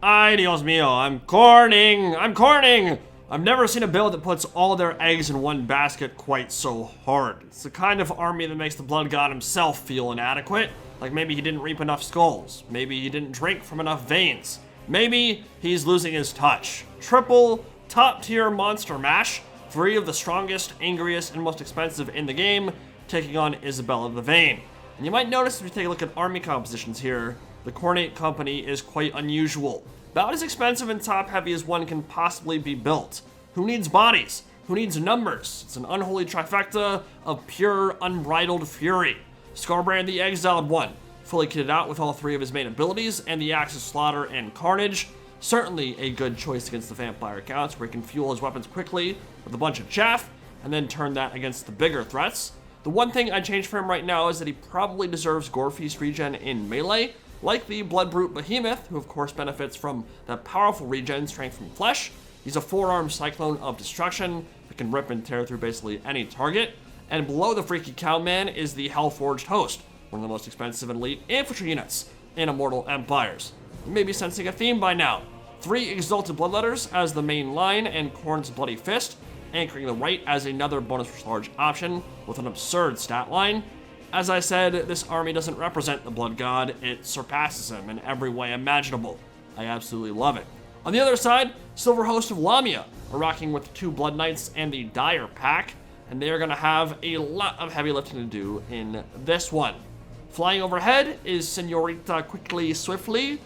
Ay, Dios mío, I'm corning! I'm corning! I've never seen a build that puts all their eggs in one basket quite so hard. It's the kind of army that makes the blood god himself feel inadequate. Like maybe he didn't reap enough skulls. Maybe he didn't drink from enough veins. Maybe he's losing his touch. Triple, top-tier monster mash. 3 of the strongest, angriest, and most expensive in the game, taking on Isabella the Vain. And you might notice if you take a look at army compositions here, the Khorne company is quite unusual. About as expensive and top-heavy as one can possibly be built. Who needs bodies? Who needs numbers? It's an unholy trifecta of pure, unbridled fury. Skarbrand the Exiled One, fully kitted out with all 3 of his main abilities and the Axe of Slaughter and Carnage. Certainly a good choice against the vampire counts, where he can fuel his weapons quickly with a bunch of chaff, and then turn that against the bigger threats. The one thing I'd change for him right now is that he probably deserves Gore Feast regen in melee, like the Bloodbrute Behemoth, who of course benefits from that powerful regen strength from flesh. He's a 4-armed cyclone of destruction that can rip and tear through basically any target. And below the Freaky Cowman is the Hellforged Host, one of the most expensive and elite infantry units in Immortal Empires. You may be sensing a theme by now. 3 Exalted Bloodletters as the main line, and Khorne's Bloody Fist, anchoring the right as another bonus large option with an absurd stat line. As I said, this army doesn't represent the Blood God, it surpasses him in every way imaginable. I absolutely love it. On the other side, Silver Host of Lamia are rocking with 2 Blood Knights and the Dire Pack, and they are going to have a lot of heavy lifting to do in this one. Flying overhead is Senorita Quickly Swiftly,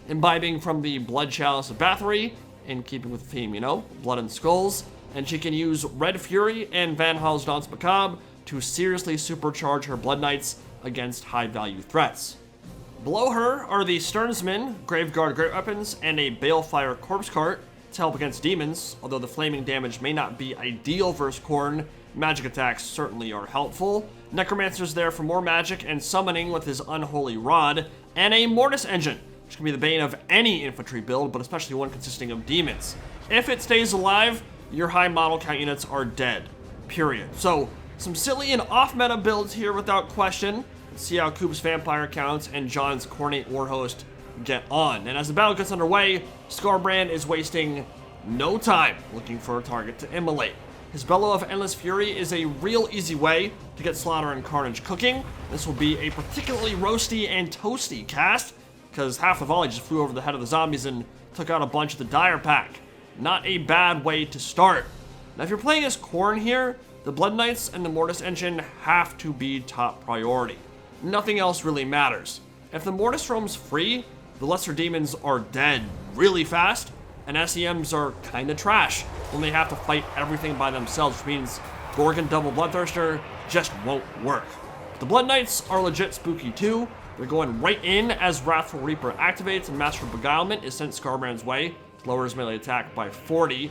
imbibing from the Blood Chalice of Bathory, in keeping with the theme, you know, blood and skulls, and she can use Red Fury and Van Haal's Danse Macabre to seriously supercharge her Blood Knights against high-value threats. Below her are the Sternsmen, Graveguard Great Weapons, and a Balefire Corpse Cart to help against demons. Although the flaming damage may not be ideal versus Khorne, magic attacks certainly are helpful. Necromancer's there for more magic and summoning with his Unholy Rod, and a Mortis Engine, which can be the bane of any infantry build, but especially one consisting of demons. If it stays alive, your high model count units are dead. Period. So, some silly and off-meta builds here without question. Let's see how Coop's vampire counts and John's Khorne Warhost get on. And as the battle gets underway, Skarbrand is wasting no time looking for a target to immolate. His Bellow of Endless Fury is a real easy way to get Slaughter and Carnage cooking. This will be a particularly roasty and toasty cast, because half the volley just flew over the head of the zombies and took out a bunch of the Dire Pack. Not a bad way to start. Now if you're playing as Khorne here, the Blood Knights and the Mortis Engine have to be top priority. Nothing else really matters. If the Mortis roams free, the lesser demons are dead really fast, and SEMs are kinda trash when they have to fight everything by themselves, which means Ghorgon double Bloodthirster just won't work. The Blood Knights are legit spooky too. They're going right in as Wrathful Reaper activates and Master of Beguilement is sent Skarbrand's way to lower his melee attack by 40.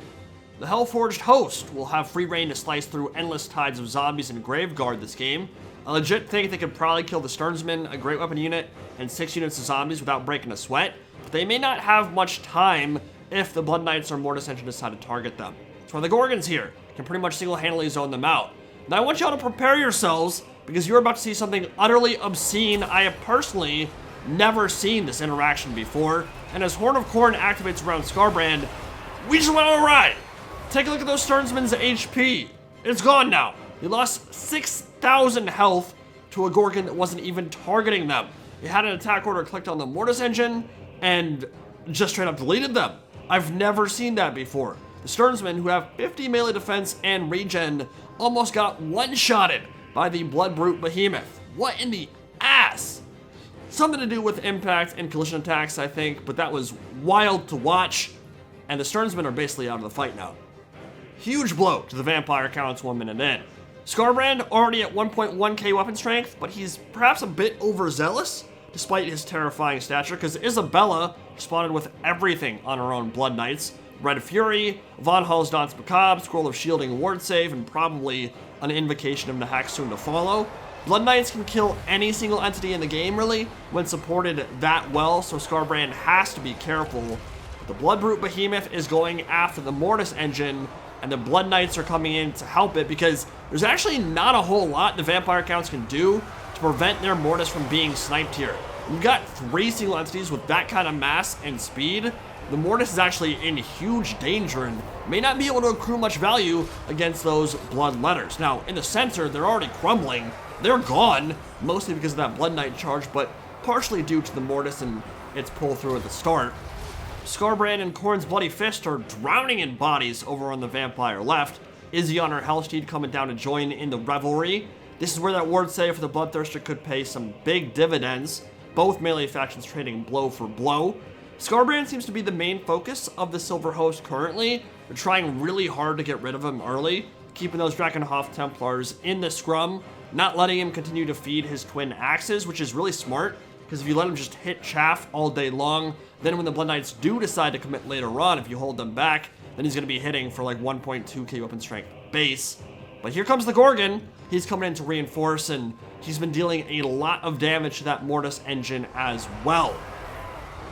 The Hellforged Host will have free reign to slice through endless tides of zombies and Graveguard this game. I legit think they could probably kill the Sternsmen, a great weapon unit, and 6 units of zombies without breaking a sweat, but they may not have much time if the Blood Knights or Mortis Engine decide to target them. That's why the Gorgons here can pretty much single-handedly zone them out. Now I want y'all to prepare yourselves, because you're about to see something utterly obscene. I have personally never seen this interaction before, and as Horn of Khorne activates around Skarbrand, we just went on a ride. Take a look at those Sternsmen's HP. It's gone now. They lost 6,000 health to a Ghorgon that wasn't even targeting them. They had an attack order clicked on the Mortis Engine and just straight up deleted them. I've never seen that before. The Sternsmen, who have 50 melee defense and regen, almost got one-shotted by the Bloodbrute Behemoth. What in the ass? Something to do with impact and collision attacks, I think, but that was wild to watch, and the Sternsmen are basically out of the fight now. Huge blow to the vampire counts 1 minute in. Skarbrand already at 1.1k weapon strength, but he's perhaps a bit overzealous despite his terrifying stature, because Isabella responded with everything on her own Blood Knights. Red Fury, Von Hall's Danse Macabre, Scroll of Shielding Ward Save, and probably an Invocation of Nahak soon to follow. Blood Knights can kill any single entity in the game, really, when supported that well, so Skarbrand has to be careful. But the Bloodbrute Behemoth is going after the Mortis Engine, and the Blood Knights are coming in to help it, because there's actually not a whole lot the vampire counts can do to prevent their Mortis from being sniped here. You've got 3 single entities with that kind of mass and speed. The Mortis is actually in huge danger and may not be able to accrue much value against those Bloodletters. Now, in the center, they're already crumbling. They're gone, mostly because of that Blood Knight charge, but partially due to the Mortis and its pull through at the start. Skarbrand and Khorne's Bloody Fist are drowning in bodies over on the Vampire left. Izzy on her Hellsteed coming down to join in the revelry. This is where that ward save for the Bloodthirster could pay some big dividends. Both melee factions trading blow for blow. Skarbrand seems to be the main focus of the Silver Host currently. They're trying really hard to get rid of him early, keeping those Drakenhof Templars in the scrum, not letting him continue to feed his twin axes, which is really smart, because if you let him just hit chaff all day long, then when the Blood Knights do decide to commit later on, if you hold them back, then he's going to be hitting for like 1.2k weapon strength base. But here comes the Ghorgon. He's coming in to reinforce, and he's been dealing a lot of damage to that Mortis engine as well.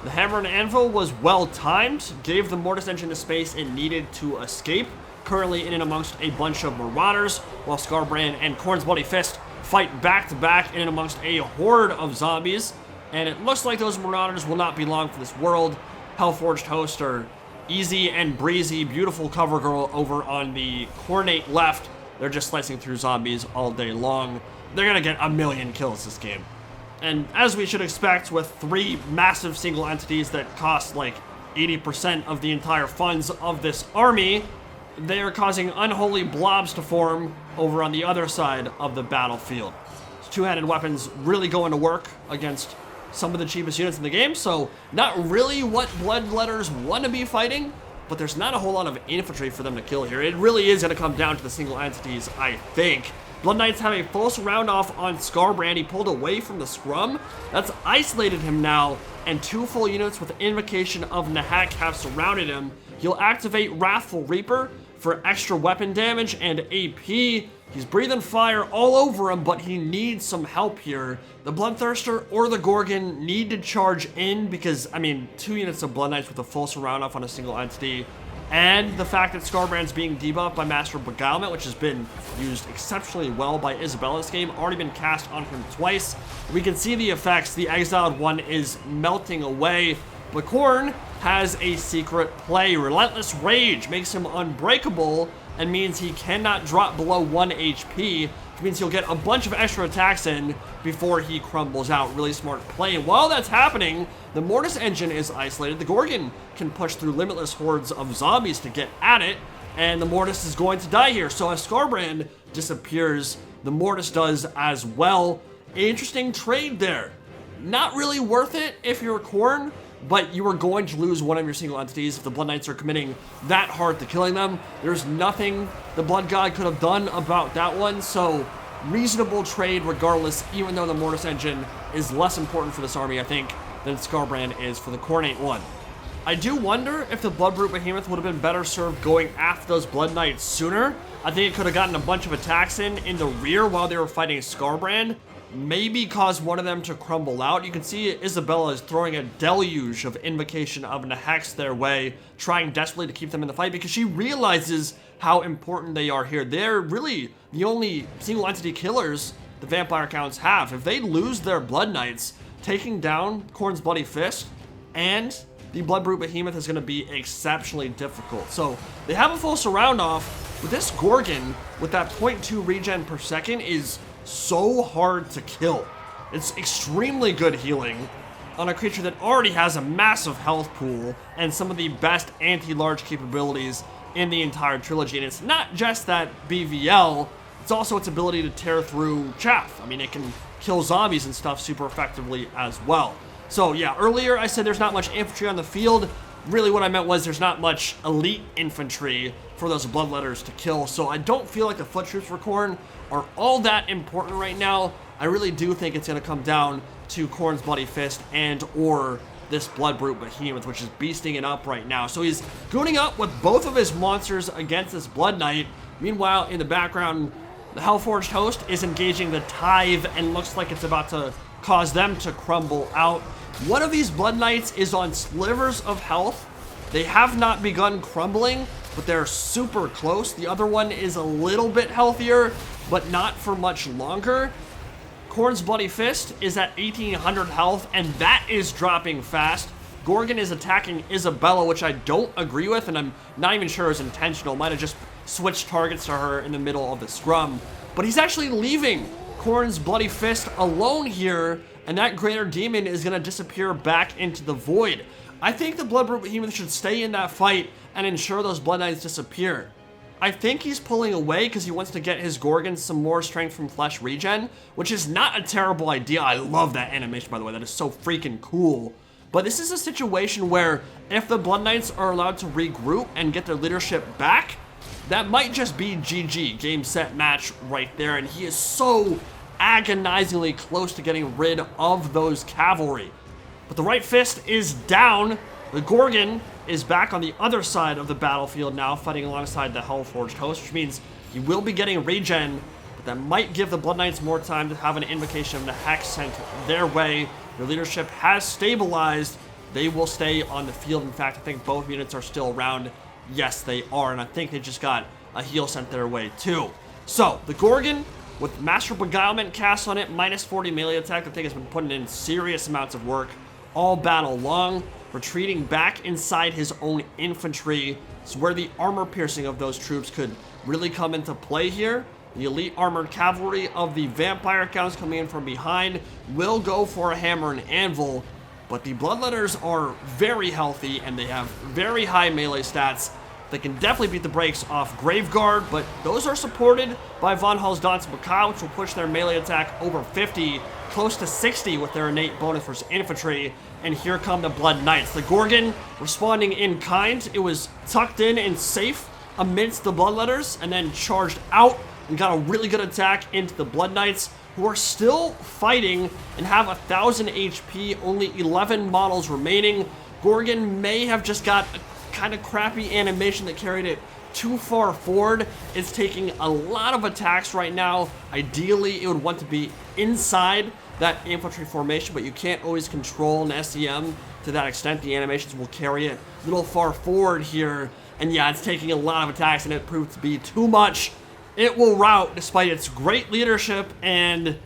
The Hammer and Anvil was well timed, gave the Mortis engine the space it needed to escape, currently in and amongst a bunch of Marauders, while Skarbrand and Khorne's Bloody Fist fight back to back in and amongst a horde of zombies, and it looks like those Marauders will not be long for this world. Hellforged Host are easy and breezy, beautiful cover girl over on the Khornate left. They're just slicing through zombies all day long. They're gonna get a million kills this game. And as we should expect, with 3 massive single entities that cost like 80% of the entire funds of this army, they are causing unholy blobs to form over on the other side of the battlefield. Two-handed weapons really going to work against some of the cheapest units in the game, so not really what Bloodletters want to be fighting, but there's not a whole lot of infantry for them to kill here. It really is going to come down to the single entities, I think. Blood Knights have a false round off on Skarbrand. He pulled away from the scrum. That's isolated him now, and 2 full units with Invocation of Nahak have surrounded him. He'll activate Wrathful Reaper for extra weapon damage and AP. He's breathing fire all over him, but he needs some help here. The Bloodthirster or the Ghorgon need to charge in because, I mean, 2 units of Blood Knights with a full surround off on a single entity, and the fact that Skarbrand's being debuffed by Master of Beguilement, which has been used exceptionally well by Isabella this game, already been cast on him twice. We can see the effects. The Exiled One is melting away, but Khorne has a secret play. Relentless Rage makes him unbreakable and means he cannot drop below 1 HP, which means he'll get a bunch of extra attacks in before he crumbles out. Really smart play. And while that's happening, the Mortis engine is isolated. The Ghorgon can push through limitless hordes of zombies to get at it, and the Mortis is going to die here. So as Skarbrand disappears, the Mortis does as well. Interesting trade there. Not really worth it if you're Khorne, but you are going to lose one of your single entities if the Blood Knights are committing that hard to killing them. There's nothing the Blood God could have done about that one, so reasonable trade regardless, even though the Mortis engine is less important for this army, I think, than Skarbrand is for the Khornate one. I do wonder if the Bloodbrute Behemoth would have been better served going after those Blood Knights sooner. I think it could have gotten a bunch of attacks in the rear while they were fighting Skarbrand. Maybe cause one of them to crumble out. You can see Isabella is throwing a deluge of Invocation of Nahex their way, trying desperately to keep them in the fight because she realizes how important they are here. They're really the only single entity killers the vampire counts have. If they lose their Blood Knights, taking down Khorne's Bloody Fist and the Bloodbrute Behemoth is going to be exceptionally difficult. So they have a full surround off, but this Ghorgon with that 0.2 regen per second is so hard to kill. It's extremely good healing on a creature that already has a massive health pool and some of the best anti-large capabilities in the entire trilogy. And it's not just that BVL, it's also its ability to tear through chaff. I mean, it can kill zombies and stuff super effectively as well. So yeah, earlier I said there's not much infantry on the field. Really what I meant was there's not much elite infantry for those Bloodletters to kill, so I don't feel like the foot troops for Khorne are all that important right now. I really do think it's going to come down to Khorne's Bloody Fist and or this Bloodbrute Behemoth, which is beasting it up right now. So he's gooning up with both of his monsters against this Blood Knight. Meanwhile, in the background, the Hellforged Host is engaging the Tithe and looks like it's about to cause them to crumble out. One of these Blood Knights is on slivers of health. They have not begun crumbling, but they're super close. The other one is a little bit healthier, but not for much longer. Khorne's Bloody Fist is at 1800 health, and that is dropping fast. Ghorgon is attacking Isabella, which I don't agree with, and I'm not even sure is intentional. Might have just switched targets to her in the middle of the scrum. But he's actually leaving Khorne's Bloody Fist alone here, and that Greater Demon is going to disappear back into the void. I think the Bloodbrute Behemoth should stay in that fight and ensure those Blood Knights disappear. I think he's pulling away because he wants to get his Ghorgon some more strength from flesh regen, which is not a terrible idea. I love that animation, by the way. That is so freaking cool. But this is a situation where if the Blood Knights are allowed to regroup and get their leadership back, that might just be GG, game, set, match right there. And he is so agonizingly close to getting rid of those cavalry. But the right fist is down. The Ghorgon is back on the other side of the battlefield now, fighting alongside the Hellforged host, which means he will be getting regen, but that might give the Blood Knights more time to have an invocation of the Hex sent their way. Their leadership has stabilized. They will stay on the field. In fact, I think both units are still around. Yes, they are, and I think they just got a heal sent their way too. So, the Ghorgon, with Master Beguilement cast on it, minus 40 melee attack, I think has been putting in serious amounts of work all battle long, retreating back inside his own infantry. It's where the armor piercing of those troops could really come into play here. The elite armored cavalry of the vampire counts coming in from behind will go for a hammer and anvil, but the Bloodletters are very healthy and they have very high melee stats. They can definitely beat the brakes off Graveguard, but those are supported by Von Halsdon's Macaw, which will push their melee attack over 50, close to 60 with their innate bonus versus infantry. And here come the Blood Knights. The Ghorgon responding in kind. It was tucked in and safe amidst the Bloodletters, and then charged out and got a really good attack into the Blood Knights, who are still fighting and have 1000 HP, only 11 models remaining. Ghorgon may have just got a kind of crappy animation that carried it too far forward. It's taking a lot of attacks right now. Ideally, it would want to be inside that infantry formation, but you can't always control an SEM to that extent. The animations will carry it a little far forward here, and yeah, it's taking a lot of attacks, and it proved to be too much. It will rout despite its great leadership, and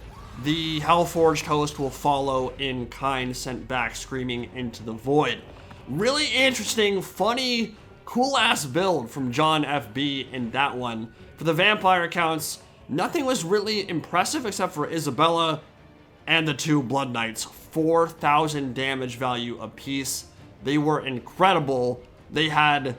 the Hellforged host will follow in kind, sent back screaming into the void. Really interesting, funny, cool-ass build from John FB in that one. For the vampire accounts, nothing was really impressive except for Isabella and the two Blood Knights. 4,000 damage value apiece. They were incredible. They had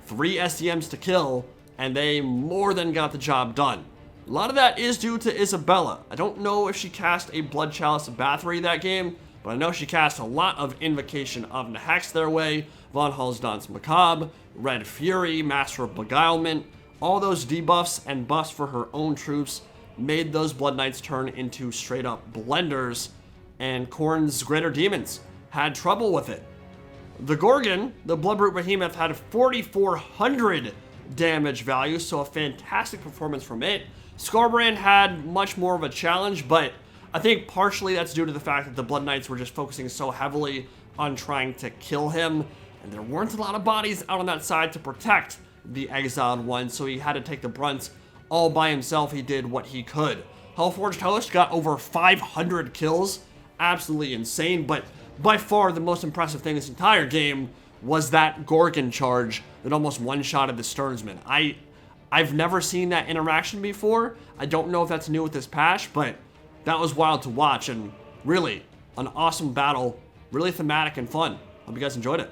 3 SDMs to kill, and they more than got the job done. A lot of that is due to Isabella. I don't know if she cast a Blood Chalice Bathory that game, but I know she cast a lot of Invocation of the Hex their way. Von Halsdon's Macabre, Red Fury, Master of Beguilement, all those debuffs and buffs for her own troops made those Blood Knights turn into straight up blenders, and Khorne's Greater Demons had trouble with it. The Ghorgon, the Bloodbrute Behemoth, had 4,400 damage value, so a fantastic performance from it. Skarbrand had much more of a challenge, but I think partially that's due to the fact that the Blood Knights were just focusing so heavily on trying to kill him, and there weren't a lot of bodies out on that side to protect the Exiled One, so he had to take the brunt all by himself. He did what he could. Hellforged Host got over 500 kills, absolutely insane, but by far the most impressive thing this entire game was that Ghorgon charge that almost one-shotted the Stearnsman. I've never seen that interaction before. I don't know if that's new with this patch, but that was wild to watch, and really an awesome battle, really thematic and fun. Hope you guys enjoyed it.